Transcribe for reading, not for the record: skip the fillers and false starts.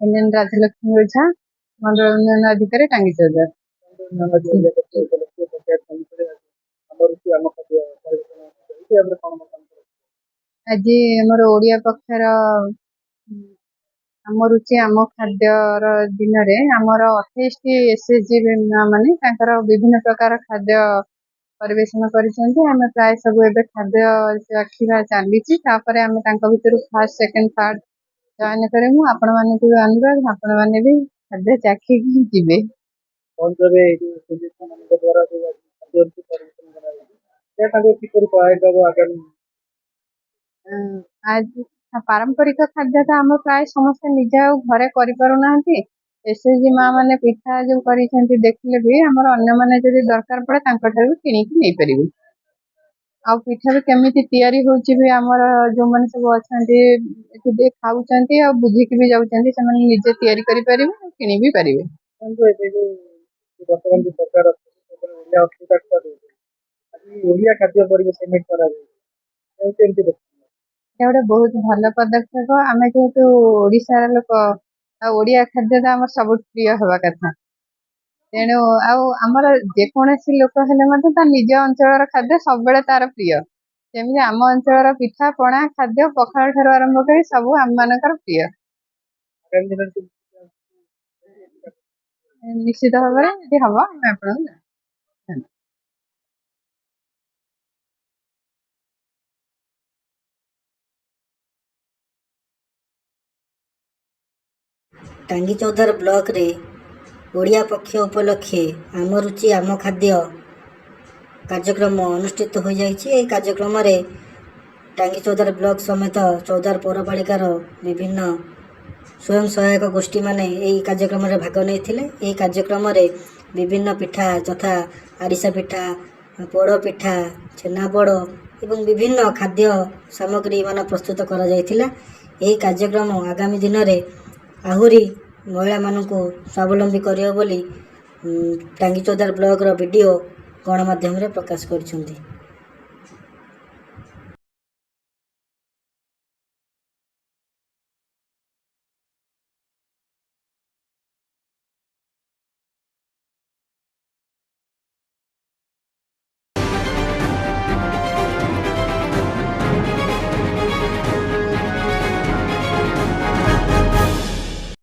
N Rajalakshmi ओझा, मंडल उन्नयन अधिकारी टांगी चौधर। आज आमर ओडिया पक्षर आम रुचि आम खाद्यर दिन में आमर 28 एसएचजी माने विभिन्न प्रकार खाद्य परिवेशन करें। प्राय सब एवं खाद्य चाखा चली भर फास्ट सेकेंड थर्ड चयन करूँ। आपण मैंने अनुरोध आपण मैंने भी खाद्य चाखिक जी। आज पारंपरिक खाद्य तो आम प्राय समस्त निजे घरे करना। एसएचजी माँ मैंने पिठा जो कर देखिले भी आमर अन्य मैंने जब दरकार पड़े किणिकी नहीं पारे। आ पिठा भी केमी तैयारी होची भी आमर जो मैंने सब अच्छा खाऊँ बुझिकी भी जाऊँ निजे तैयारी करें कि भी पारे। गोटे बहुत भल पदक्षेप। आम जेहेतु ओडिशार लोक ओडिया खाद्य तो आम सब प्रिय हवा कथा। तेणु आमर जेकोसी लोक हेले निज अंचल खाद्य सब बेले तार प्रिय। जमी आम अंचल पिठा पणा खाद्य पखाल ठार आरंभ कर सब आम मानकर प्रिय। निश्चित भाव में हम आप टांगी चौधर ब्लॉक रे ओडिया पक्ष उपलक्षे आम रुचि आम खाद्य कार्यक्रम अनुष्ठित हो जाइए। कार्यक्रम रे टांगी चौधर ब्लॉक समेत चौधर पौरपालिकार विभिन्न स्वयं सहायक गोष्ठी माने यही कार्यक्रम रे भाग नहीं। कार्यक्रम रे विभिन्न पिठा तथा आरिसा पिठा पोड़ पिठा छेना पोड़ एवं विभिन्न खाद्य सामग्री मान प्रस्तुत करा जायथिला। यही कार्यक्रम आगामी दिन में आहुरी महिला मानक स्वावलंबी करियो बोली टांगी चौधर ब्लॉक रो वीडियो गणमाध्यम रे प्रकाश करछन्ती।